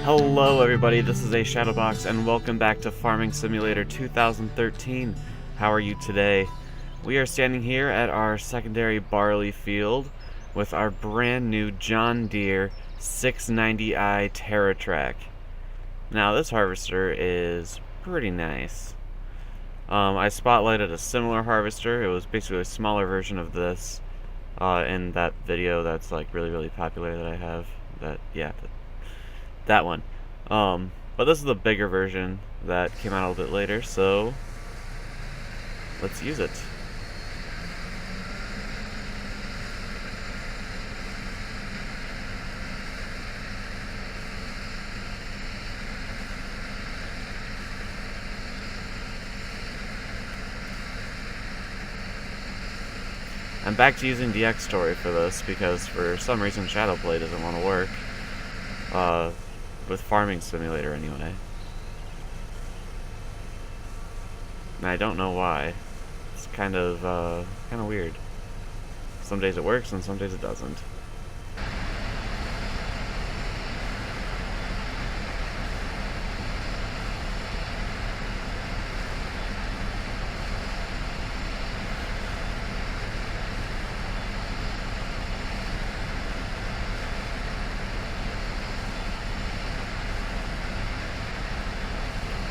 Hello everybody, this is AShadowbox and welcome back to Farming Simulator 2013. How are you today? We are standing here at our secondary barley field with our brand new John Deere 690i TerraTrack. Now this harvester is pretty nice. I spotlighted a similar harvester. It was basically a smaller version of this in that video that's like really popular that I have. That one. But this is the bigger version that came out a little bit later, so let's use it. I'm back to using the X-Story for this because for some reason Shadowplay doesn't want to work. With Farming Simulator anyway. And I don't know why. It's kind of weird. Some days it works and some days it doesn't.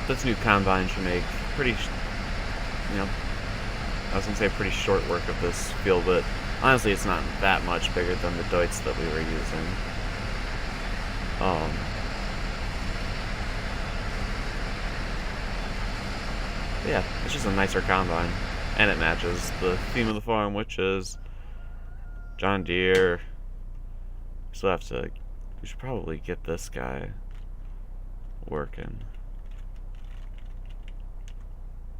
This new combine should make pretty, I was gonna say pretty short work of this field, but honestly it's not that much bigger than the Deutz that we were using. Yeah, it's just a nicer combine, and it matches the theme of the farm, which is John Deere. We should probably get this guy working.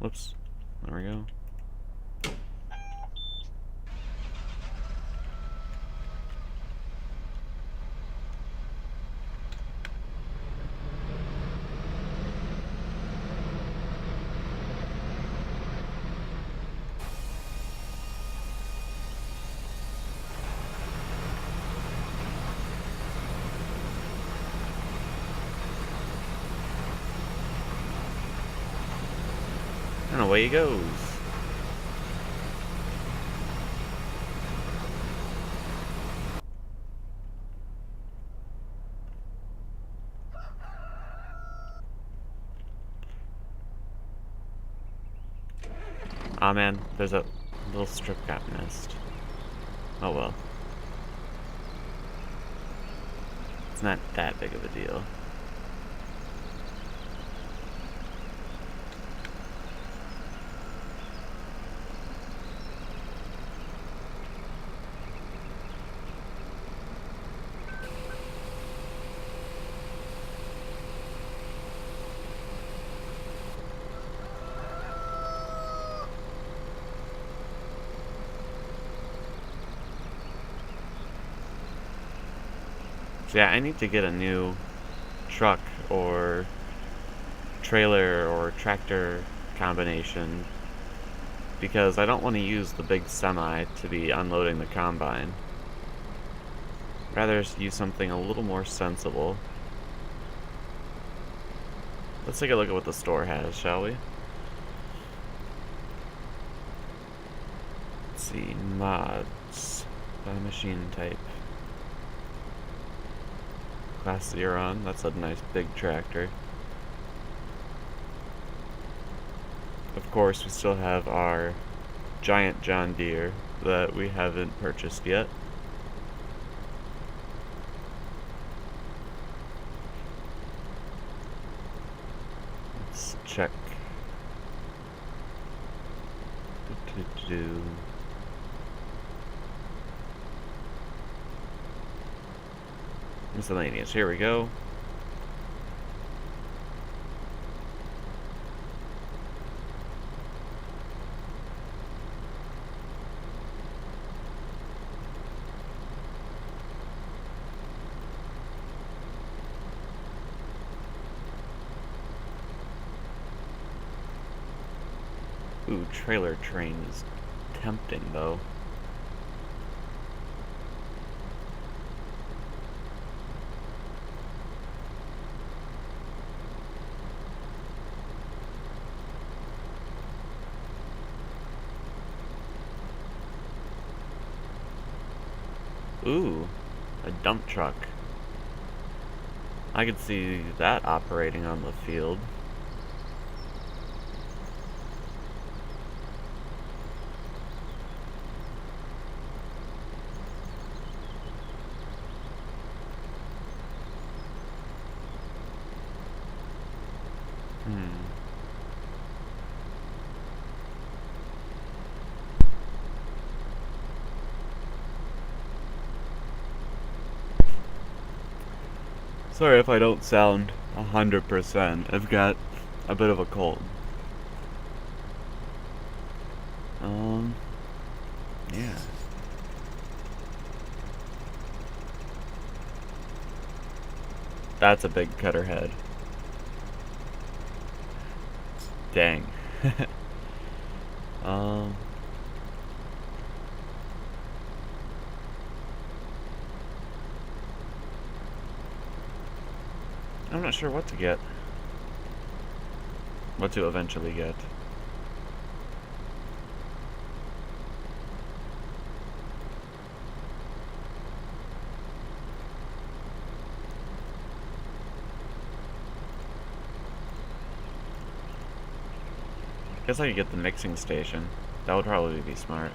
Whoops. There we go. And away he goes. Aw man, there's a little strip got missed. Oh well. It's not that big of a deal. So yeah, I need to get a new truck or trailer or tractor combination because I don't want to use the big semi to be unloading the combine. Rather use something a little more sensible. Let's take a look at what the store has, shall we? Let's see, mods by machine type. Class Xeron, that's a nice big tractor. Of course, we still have our giant John Deere that we haven't purchased yet. Let's check. Miscellaneous, here we go. Ooh, trailer train is tempting though. Ooh, a dump truck. I could see that operating on the field. Sorry if I don't sound 100%. I've got a bit of a cold. Yeah. That's a big cutter head. Dang. I'm not sure what to get. What to eventually get. Guess I could get the mixing station. That would probably be smart.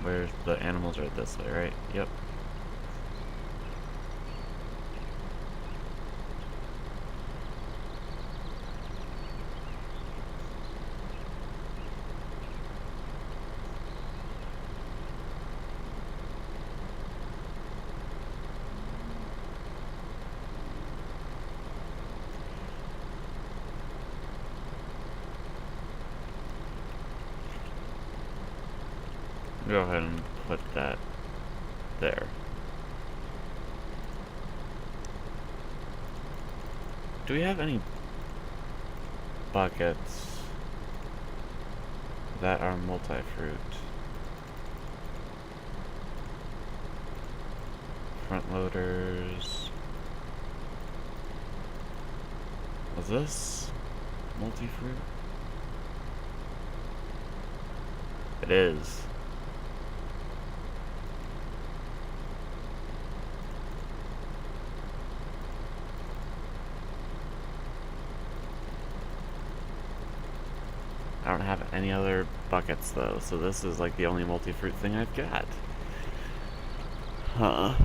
Where's the animals are this way, right? Yep. Go ahead and put that there. Do we have any buckets that are multi-fruit? Front loaders. Was this multi-fruit? It is. I don't have any other buckets though, so this is like the only multi-fruit thing I've got. Huh.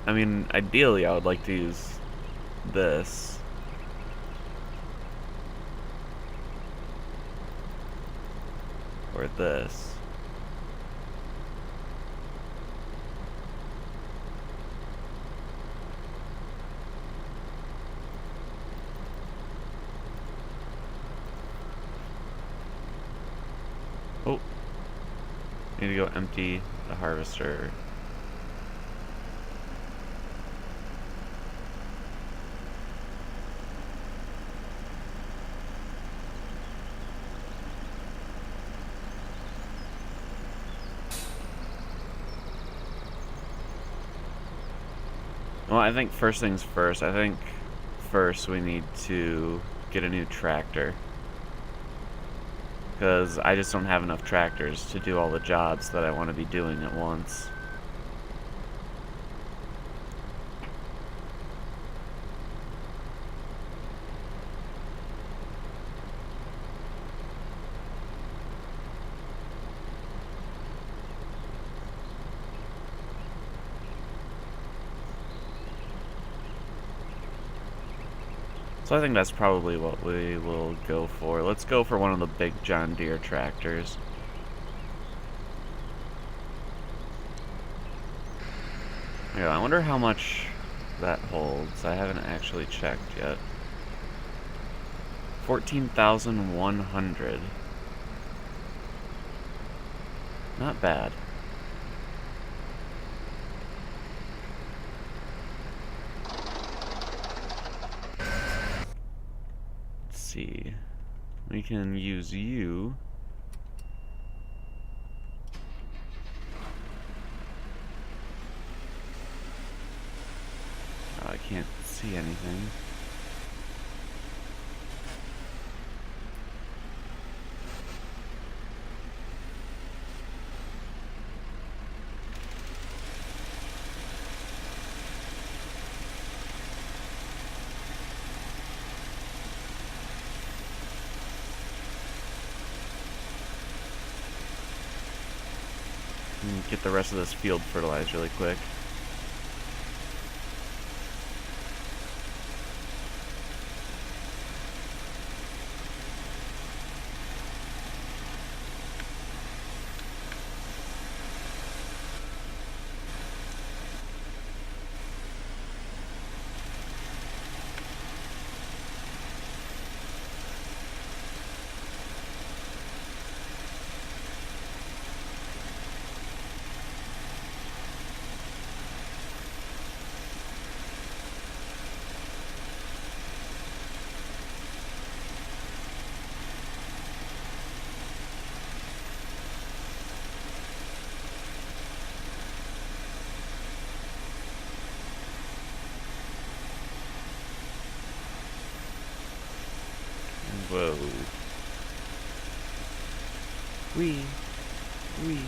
I mean, ideally I would like to use this. Or this. Oh. Need to go empty the harvester. Well, I think first things first. I think first we need to get a new tractor. Because I just don't have enough tractors to do all the jobs that I want to be doing at once. So I think that's probably what we will go for. Let's go for one of the big John Deere tractors. Yeah, I wonder how much that holds. I haven't actually checked yet. 14,100. Not bad. See, we can use you. see anything. Get the rest of this field fertilized really quick. Whoa. Wee. Wee.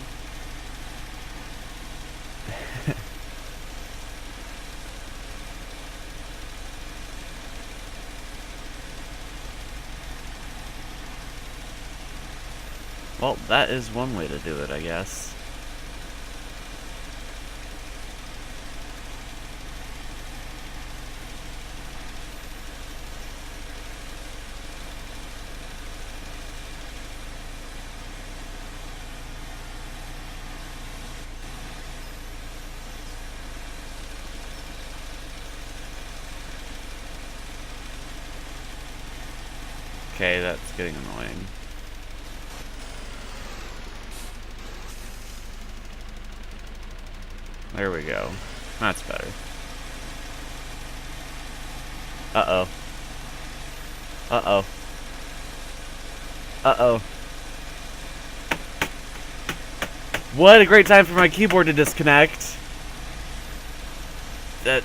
Well, that is one way to do it, I guess. Okay, that's getting annoying. There we go. That's better. Uh-oh. Uh-oh. Uh-oh. What a great time for my keyboard to disconnect! That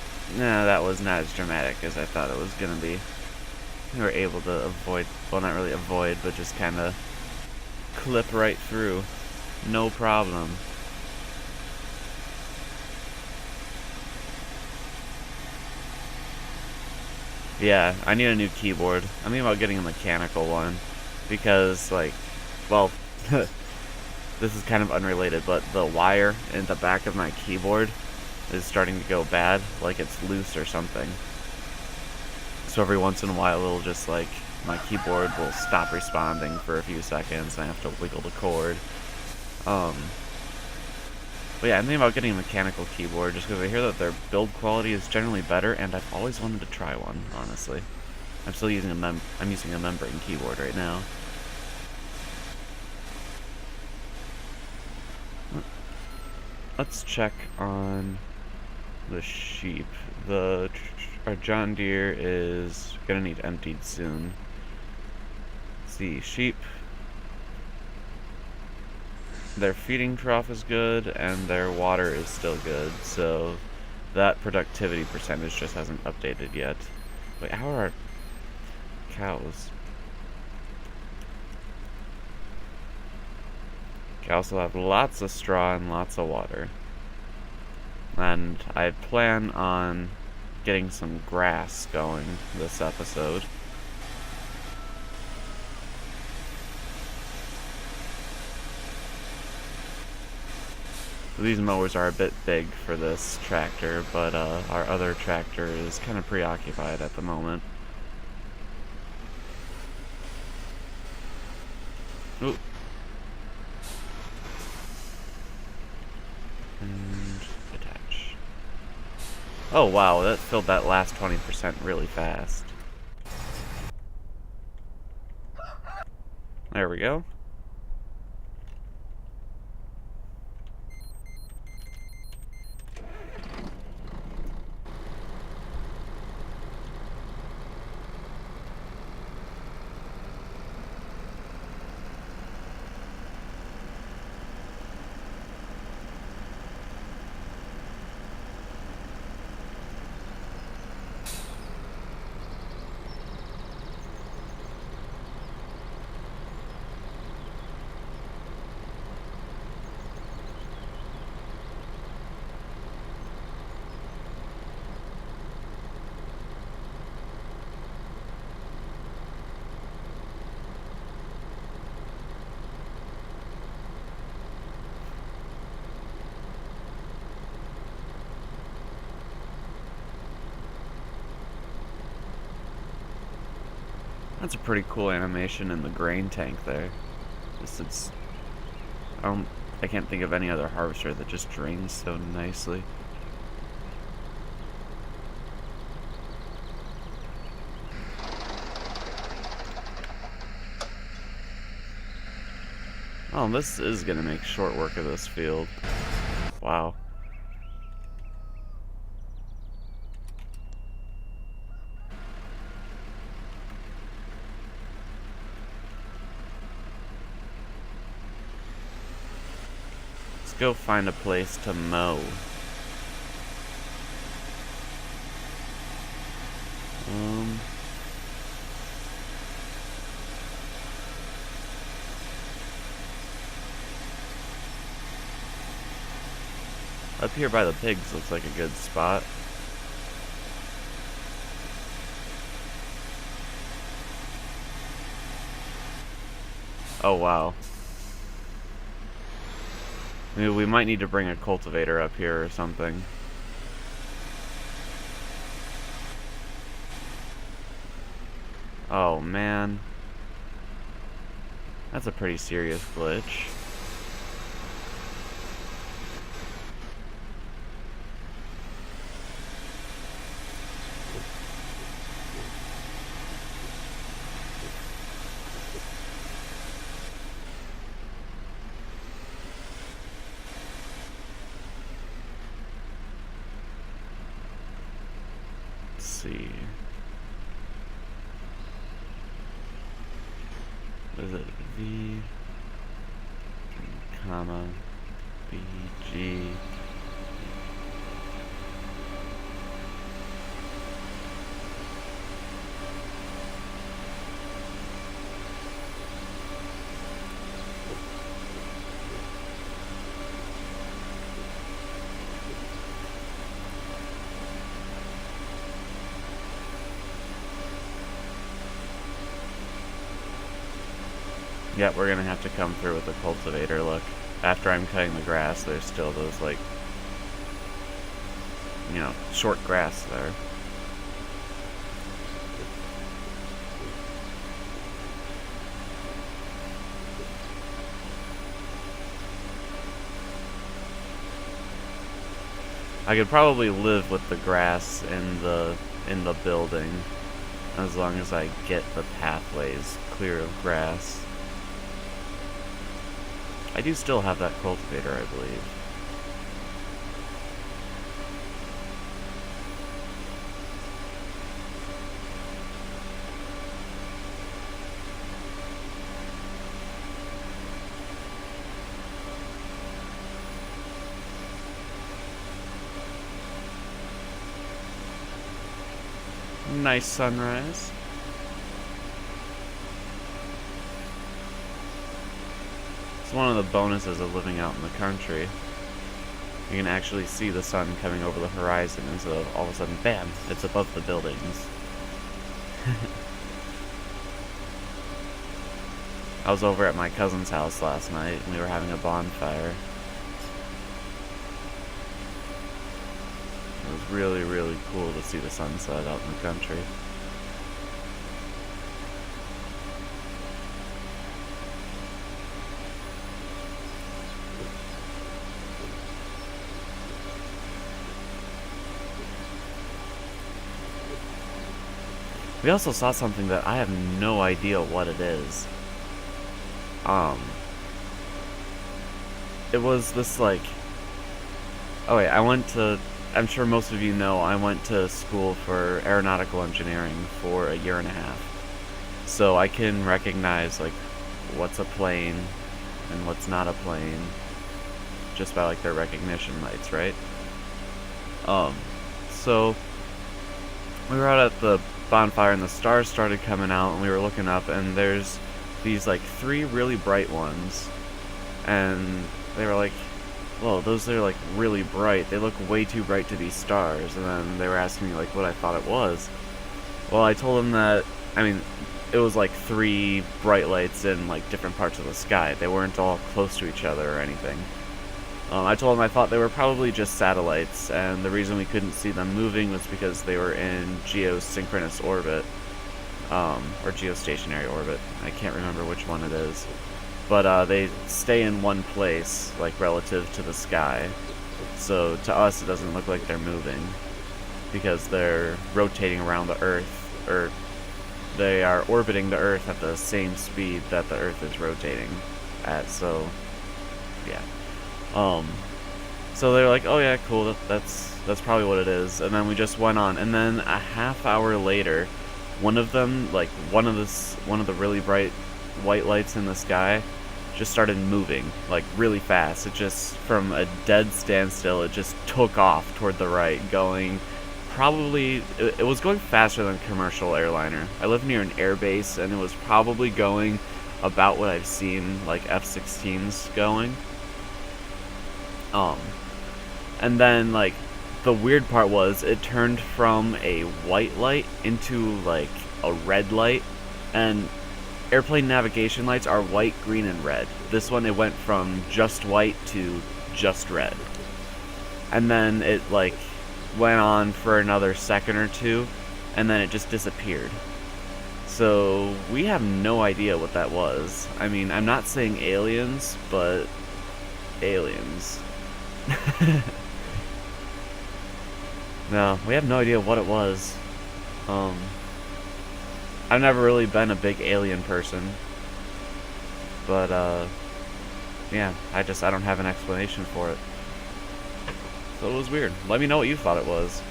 was not as dramatic as I thought it was gonna be. We were able to avoid, well, not really avoid, but just kind of clip right through. No problem. Yeah, I need a new keyboard. I'm thinking about getting a mechanical one because, like, well, this is kind of unrelated, but the wire in the back of my keyboard is starting to go bad, like it's loose or something. So every once in a while it'll just, like, my keyboard will stop responding for a few seconds and I have to wiggle the cord. But yeah, I'm thinking about getting a mechanical keyboard just because I hear that their build quality is generally better, and I've always wanted to try one, honestly. I'm still using I'm using a membrane keyboard right now. Let's check on the sheep. Our John Deere is gonna need emptied soon. Let's see, sheep. Their feeding trough is good, and their water is still good, so that productivity percentage just hasn't updated yet. Wait, how are our cows? Cows will have lots of straw and lots of water. And I plan on getting some grass going this episode. These mowers are a bit big for this tractor, but our other tractor is kind of preoccupied at the moment. Ooh. And attach. Oh wow, that filled that last 20% really fast. There we go. That's a pretty cool animation in the grain tank there. I can't think of any other harvester that just drains so nicely. Oh, this is gonna make short work of this field. Wow. Let's go find a place to mow. Up here by the pigs looks like a good spot. Oh wow. Maybe we might need to bring a cultivator up here or something. Oh man. That's a pretty serious glitch. See. What is it? V, comma, BG. Yeah, we're gonna have to come through with a cultivator. Look, after I'm cutting the grass, there's still those, like, you know, short grass there. I could probably live with the grass in the building as long as I get the pathways clear of grass. I do still have that cultivator, I believe. Nice sunrise. It's one of the bonuses of living out in the country. You can actually see the sun coming over the horizon, and so all of a sudden, bam, it's above the buildings. I was over at my cousin's house last night, and we were having a bonfire. It was really, really cool to see the sunset out in the country. We also saw something that I have no idea what it is. It was this, like... Oh wait, I'm sure most of you know, I went to school for aeronautical engineering for a year and a half. So I can recognize, like, what's a plane and what's not a plane just by, like, their recognition lights, right? So we were out at the bonfire and the stars started coming out and we were looking up and there's these, like, 3 really bright ones. And they were like, whoa, those are, like, really bright. They look way too bright to be stars. And then they were asking me, like, what I thought it was. Well, I told them that, I mean, it was, like, 3 bright lights in, like, different parts of the sky. They weren't all close to each other or anything. I told them I thought they were probably just satellites, and the reason we couldn't see them moving was because they were in geosynchronous orbit. or geostationary orbit. I can't remember which one it is. But they stay in one place, like relative to the sky. So to us, it doesn't look like they're moving because they're rotating around the Earth, or they are orbiting the Earth at the same speed that the Earth is rotating at. So yeah. So they're like, oh yeah, cool. That's probably what it is. And then we just went on, and then a half hour later, one of them, like one of the really bright white lights in the sky, just started moving like really fast. It just, from a dead standstill, it just took off toward the right, going probably, it was going faster than a commercial airliner. I live near an air base, and it was probably going about what I've seen like F-16s going. And then, like, the weird part was it turned from a white light into like a red light, and airplane navigation lights are white, green, and red. This one, it went from just white to just red. And then it like went on for another second or two, and then it just disappeared. So we have no idea what that was. I mean, I'm not saying aliens, but aliens. No, we have no idea what it was. I've never really been a big alien person, but yeah, I don't have an explanation for it. So it was weird. Let me know what you thought it was.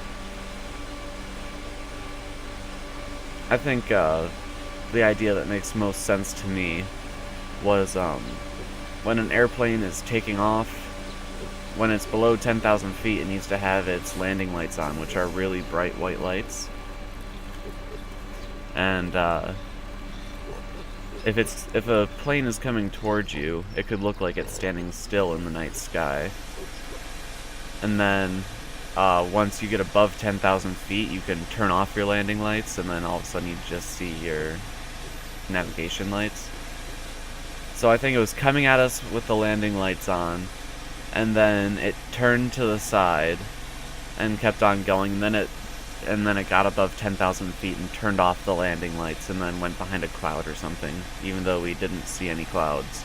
I think the idea that makes most sense to me was when an airplane is taking off, when it's below 10,000 feet, it needs to have its landing lights on, which are really bright white lights. And if a plane is coming towards you, it could look like it's standing still in the night sky. And then once you get above 10,000 feet, you can turn off your landing lights, and then all of a sudden you just see your navigation lights. So I think it was coming at us with the landing lights on, and then it turned to the side and kept on going, and then it got above 10,000 feet and turned off the landing lights, and then went behind a cloud or something, even though we didn't see any clouds.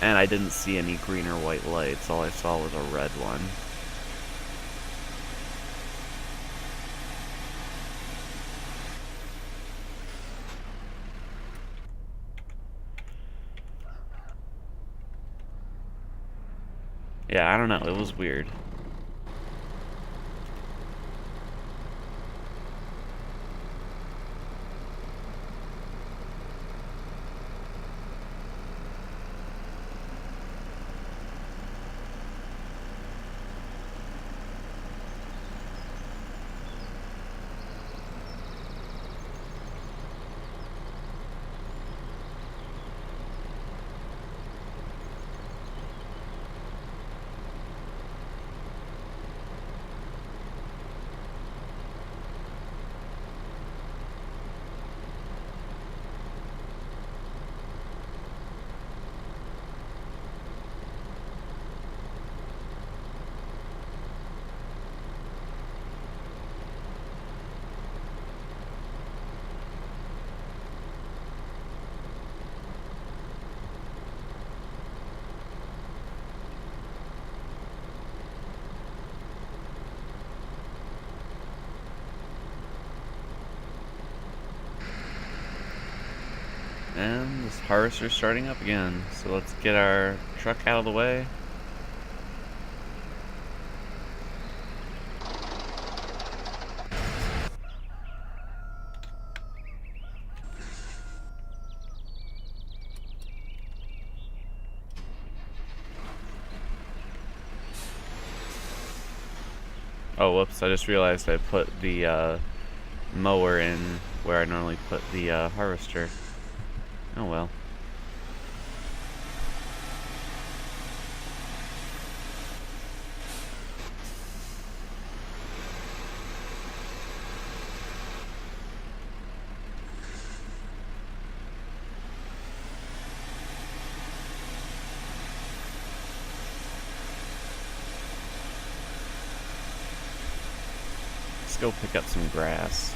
And I didn't see any green or white lights. All I saw was a red one. Yeah, I don't know. It was weird. And this harvester's starting up again. So let's get our truck out of the way. Oh, whoops, I just realized I put the mower in where I normally put the harvester. Oh well. Let's go pick up some grass.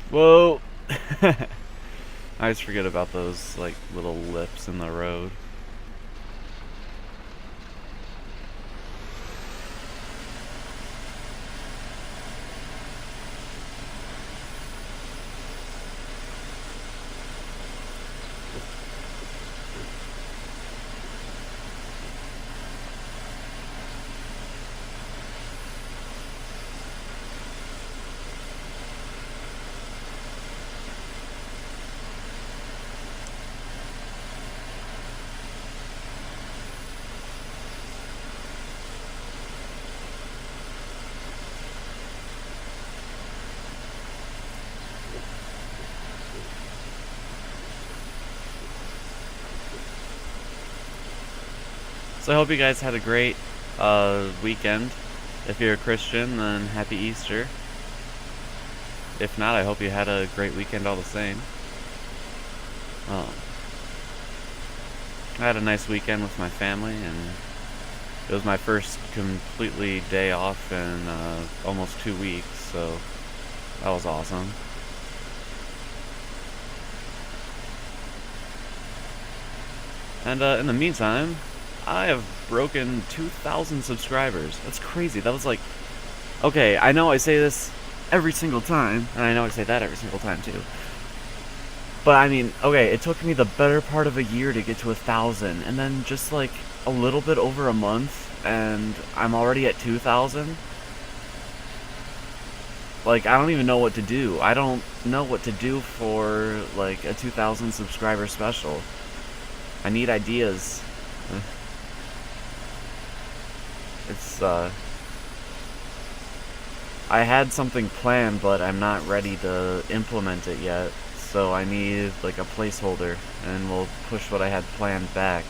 Whoa! I always forget about those, like, little lips in the road. So I hope you guys had a great weekend. If you're a Christian, then happy Easter. If not, I hope you had a great weekend all the same. I had a nice weekend with my family, and it was my first completely day off in almost 2 weeks, so that was awesome. And in the meantime, I have broken 2,000 subscribers. That's crazy. That was like... Okay, I know I say this every single time, and I know I say that every single time too. But I mean, okay, it took me the better part of a year to get to 1,000, and then just like a little bit over a month, and I'm already at 2,000. Like, I don't even know what to do. I don't know what to do for like a 2,000 subscriber special. I need ideas. It's, I had something planned, but I'm not ready to implement it yet, so I need, like, a placeholder, and we'll push what I had planned back.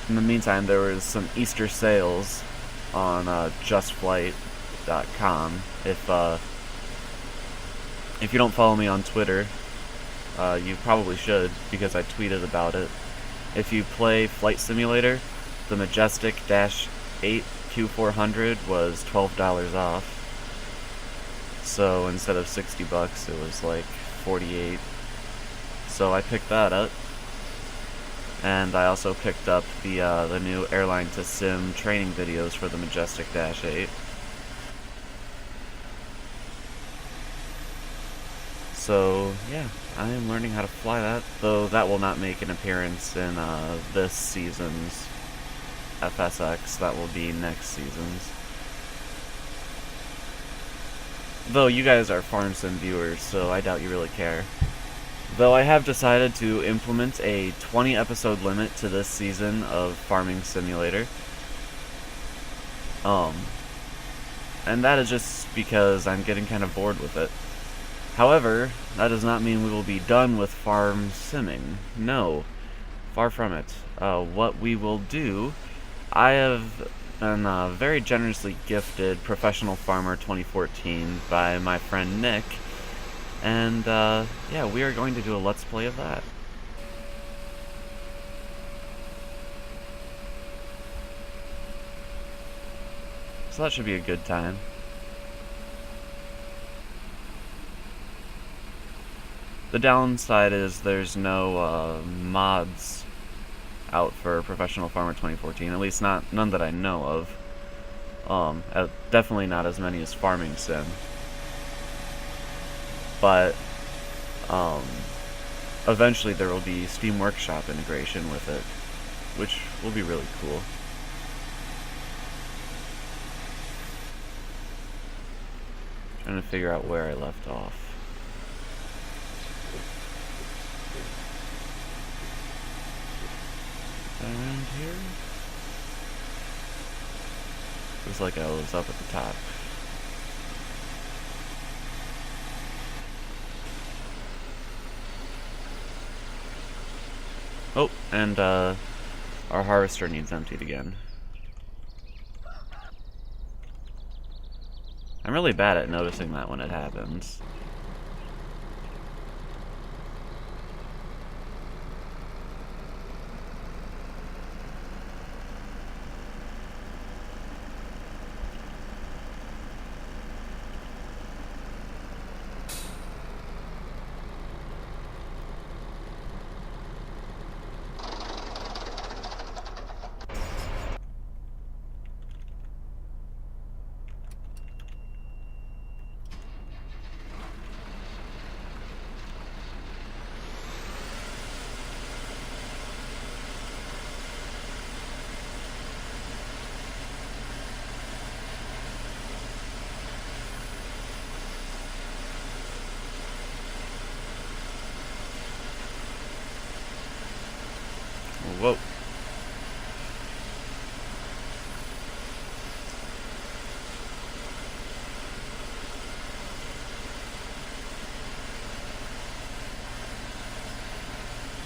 In the meantime, there was some Easter sales on justflight.com. If you don't follow me on Twitter, you probably should, because I tweeted about it. If you play Flight Simulator, the Majestic-8 Q400 was $12 off. So instead of 60 bucks, it was like 48. So I picked that up. And I also picked up the new Airline to Sim training videos for the Majestic-8. So, yeah, I am learning how to fly that, though that will not make an appearance in this season's FSX. That will be next season's. Though you guys are Farm Sim viewers, so I doubt you really care. Though I have decided to implement a 20 episode limit to this season of Farming Simulator. And that is just because I'm getting kind of bored with it. However, that does not mean we will be done with farm simming. No, far from it. What we will do, I have been very generously gifted Professional Farmer 2014 by my friend Nick, and yeah, we are going to do a Let's Play of that. So that should be a good time. The downside is there's no mods out for Professional Farmer 2014, at least none that I know of. Definitely not as many as Farming Sim. But eventually there will be Steam Workshop integration with it, which will be really cool. Trying to figure out where I left off. Around here? Looks like I was up at the top. Oh, and our harvester needs emptied again. I'm really bad at noticing that when it happens. Whoa.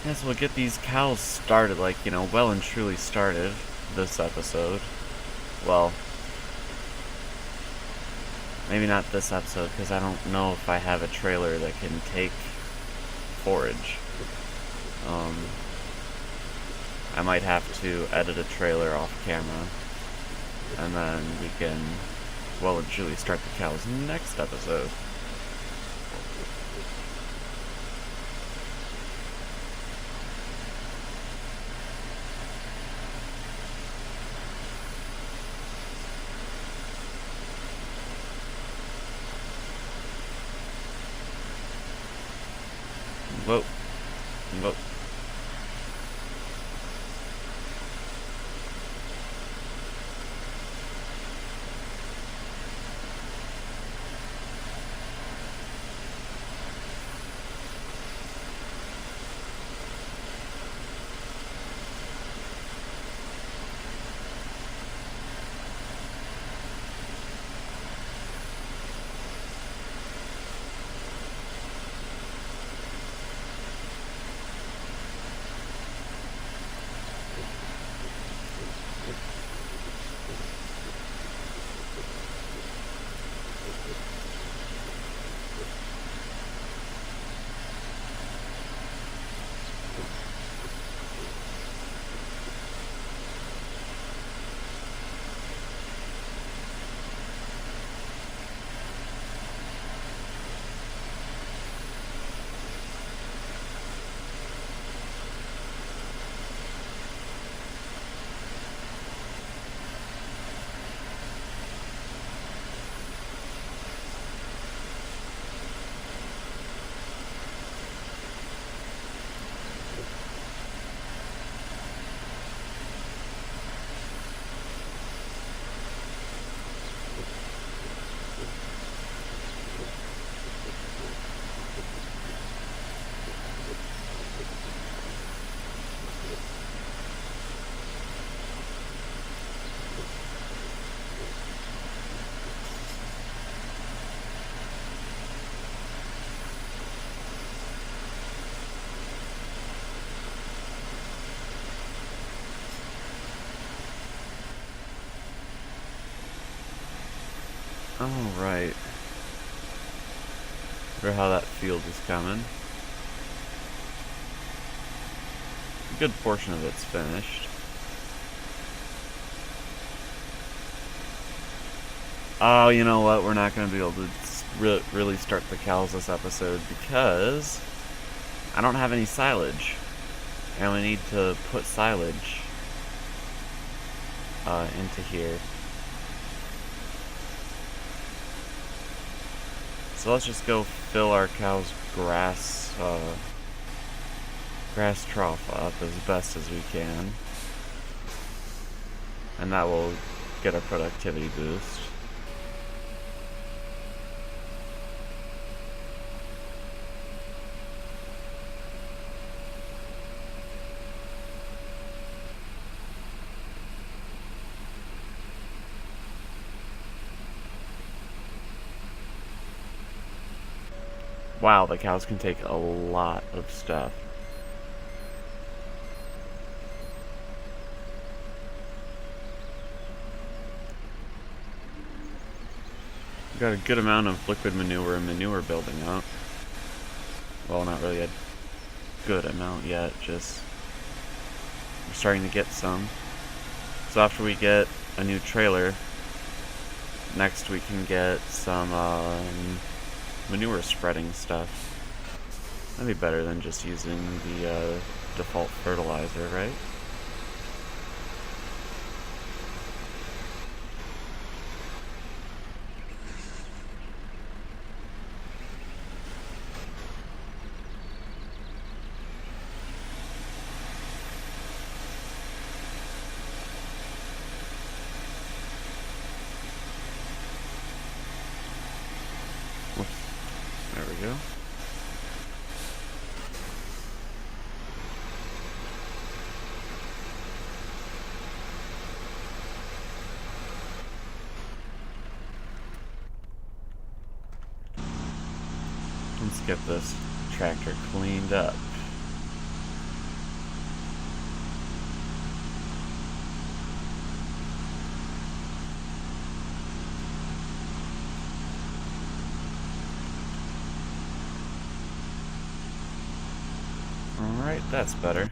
Yeah, so we'll get these cows started, like, you know, well and truly started this episode. Well, maybe not this episode, because I don't know if I have a trailer that can take forage. I might have to edit a trailer off camera, and then we can well and truly start the cows next episode. Whoa. Whoa. Alright. Wonder how that field is coming. A good portion of it's finished. Oh, you know what? We're not going to be able to really start the cows this episode because I don't have any silage. And we need to put silage into here. So let's just go fill our cow's grass trough up as best as we can. And that will get a productivity boost. Wow, the cows can take a lot of stuff. We've got a good amount of liquid manure and manure building up. Well, not really a good amount yet, just we're starting to get some. So after we get a new trailer, next we can get some manure spreading stuff. That'd be better than just using the default fertilizer, right? There we go. get this tractor cleaned up. Alright, that's better.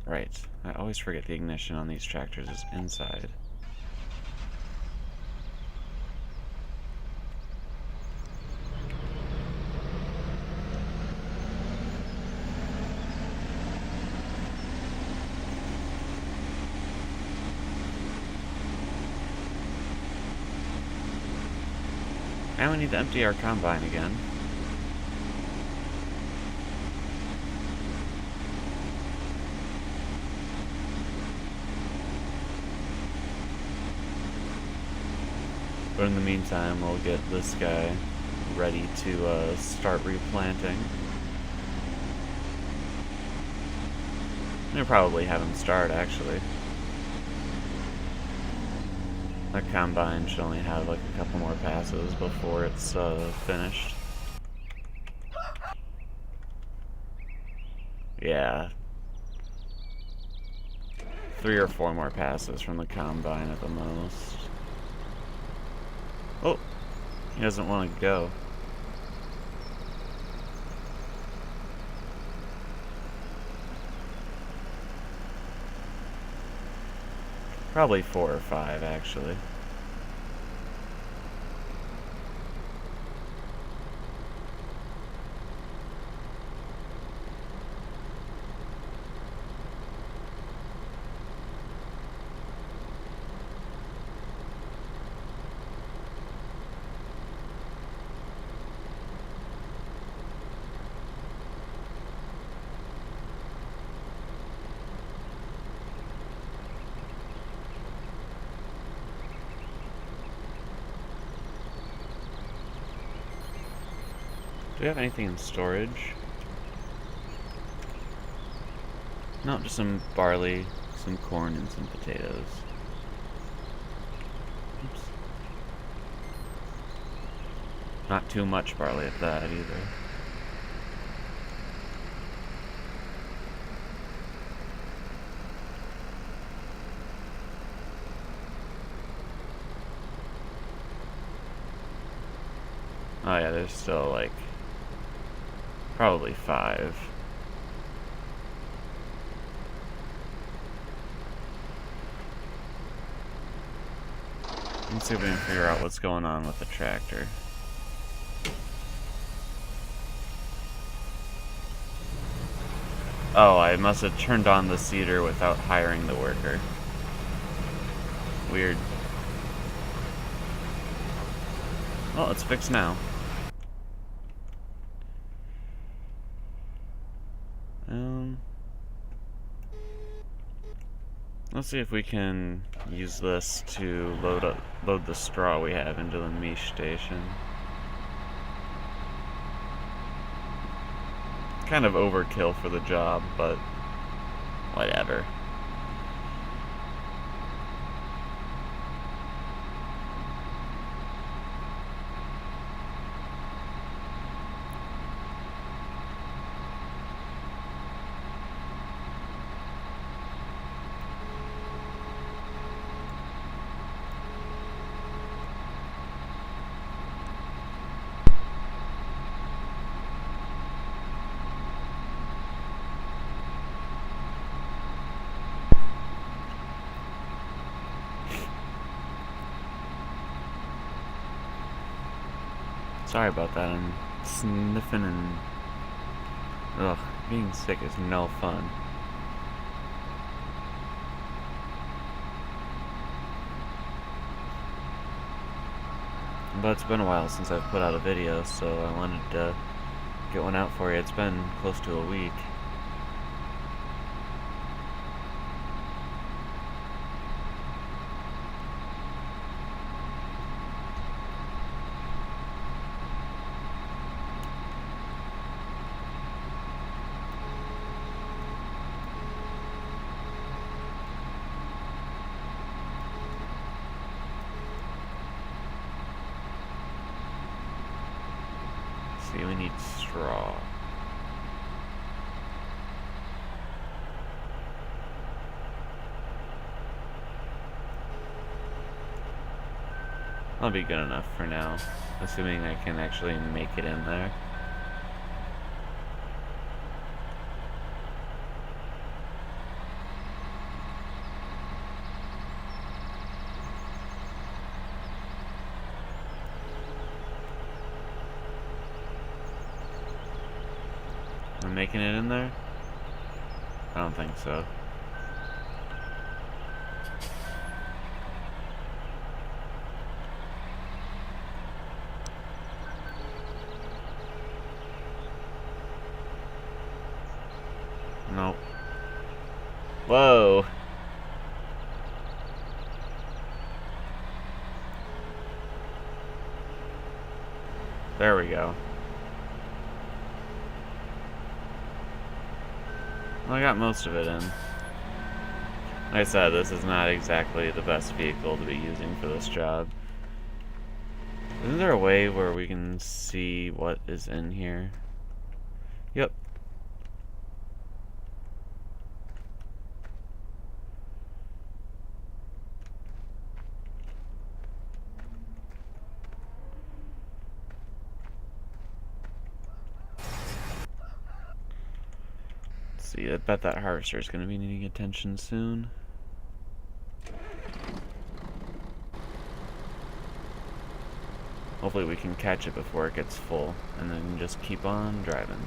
Right, I always forget the ignition on these tractors is inside. And we need to empty our combine again. But in the meantime, we'll get this guy ready to start replanting. We'll probably have him start, actually. The combine should only have like a couple more passes before it's finished. Yeah. 3 or 4 more passes from the combine at the most. Oh, he doesn't want to go. Probably 4 or 5, actually. Do we have anything in storage? No, just some barley, some corn, and some potatoes. Oops. Not too much barley at that either. Oh yeah, there's still like probably 5. Let's see if we can figure out what's going on with the tractor. Oh, I must have turned on the seeder without hiring the worker. Weird. Well, it's fixed now. Let's see if we can use this to load the straw we have into the mesh station. Kind of overkill for the job, but whatever. Sorry about that, I'm sniffing and... Ugh, being sick is no fun. But it's been a while since I've put out a video, so I wanted to get one out for you. It's been close to a week. see, we need straw. That'll be good enough for now, assuming I can actually make it in there. Am I making it in there? I don't think so. Nope. Whoa! There we go. Well, I got most of it in. Like I said, this is not exactly the best vehicle to be using for this job. Isn't there a way where we can see what is in here? Yep. See, I bet that harvester is going to be needing attention soon. Hopefully we can catch it before it gets full, and then just keep on driving.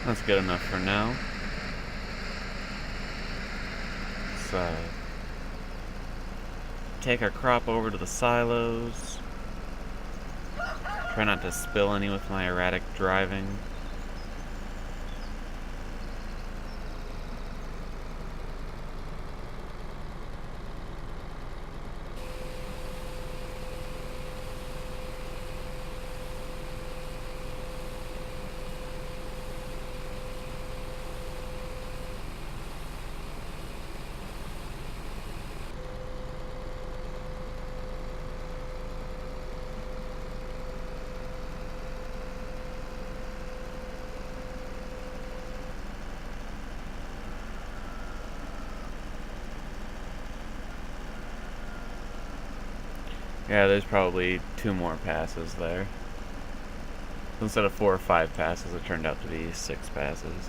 That's good enough for now. Let's take our crop over to the silos. Try not to spill any with my erratic driving. Yeah, there's probably 2 more passes there. So instead of 4 or 5 passes, it turned out to be 6 passes.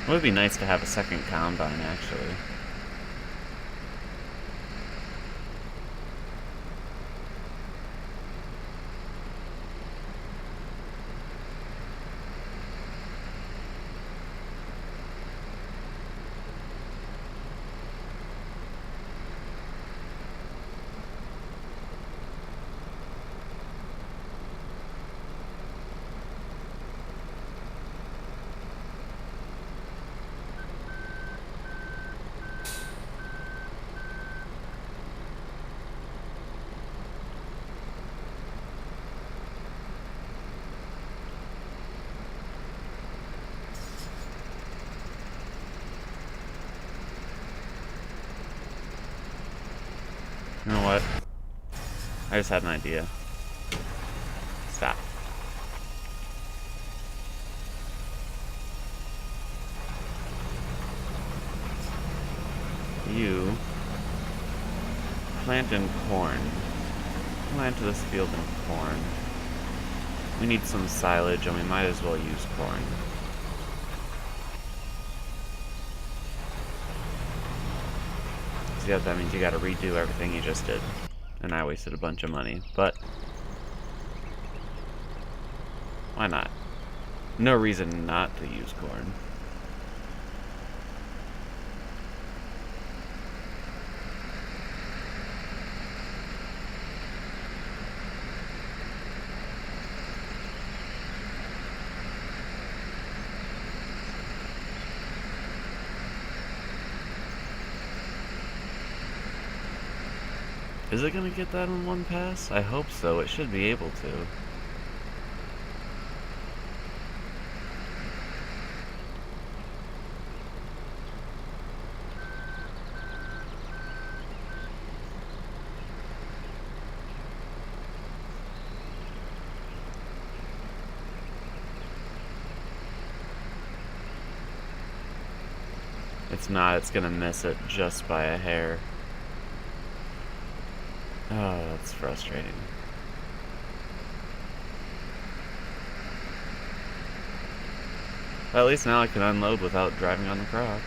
It would be nice to have a second combine, actually. You know what? I just had an idea. Stop. You plant in corn. Plant this field in corn. We need some silage, and we might as well use corn. So yeah, that means you gotta redo everything you just did. And I wasted a bunch of money, but why not? No reason not to use corn. Is it gonna get that in one pass? I hope so. It should be able to. It's not. It's gonna miss it just by a hair. Oh, that's frustrating. But at least now I can unload without driving on the crops.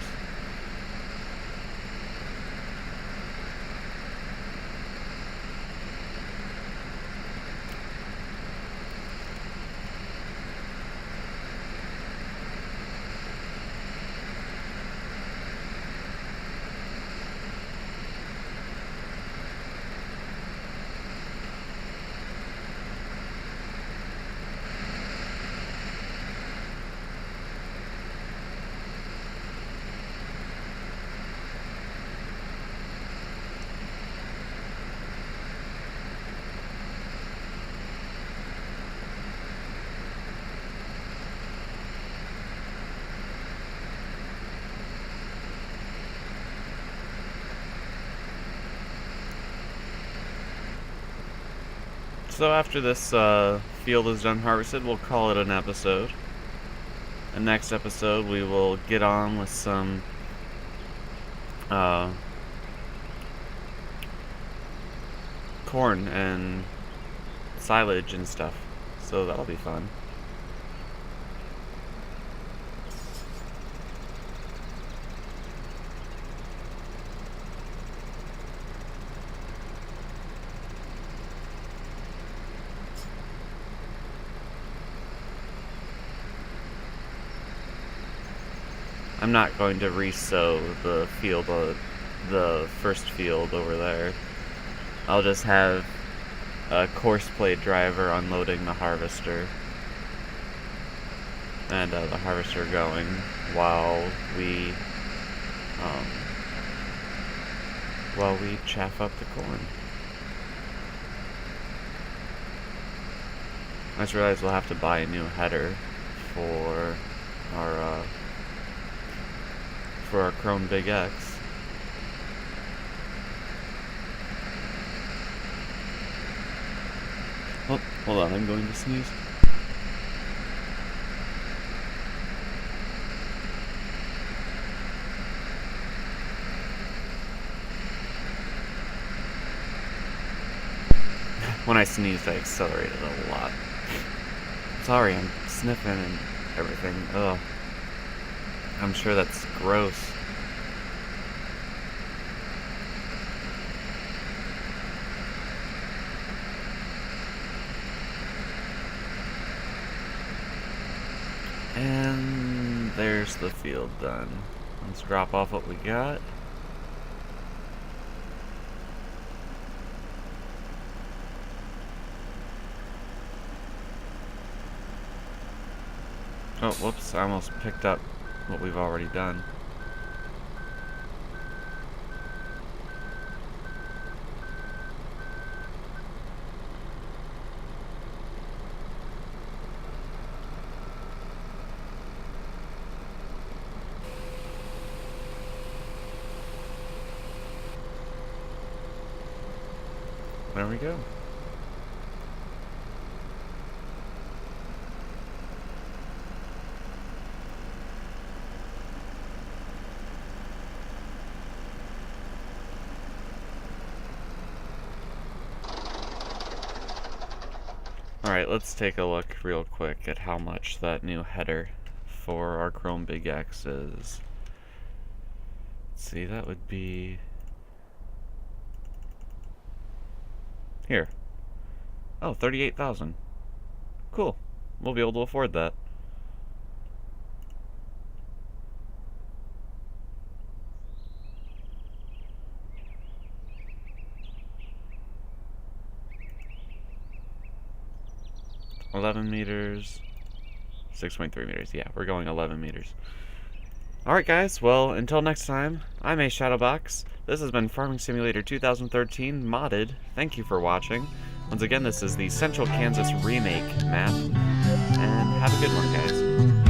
So after this field is done harvested, we'll call it an episode. The next episode, we will get on with some corn and silage and stuff. So that'll be fun. I'm not going to re-sow the field, the first field over there. I'll just have a course plate driver unloading the harvester, and the harvester going while we chaff up the corn. I just realized we'll have to buy a new header for our Chrome Big X. Oh, hold on, I'm going to sneeze. When I sneezed, I accelerated a lot. Sorry, I'm sniffing and everything. Ugh. I'm sure that's gross. And there's the field done. Let's drop off what we got. Oh, whoops, I almost picked up what we've already done. There we go. Alright, let's take a look real quick at how much that new header for our Chrome Big X is. Let's see, that would be... here. Oh, 38,000. Cool. We'll be able to afford that. $11 meters, 6.3 meters. Yeah, we're going 11 meters. Alright guys, well, until next time, I'm AShadowbox. This has been Farming Simulator 2013 modded. Thank you for watching. Once again, this is the Central Kansas Remake map, and have a good one, guys.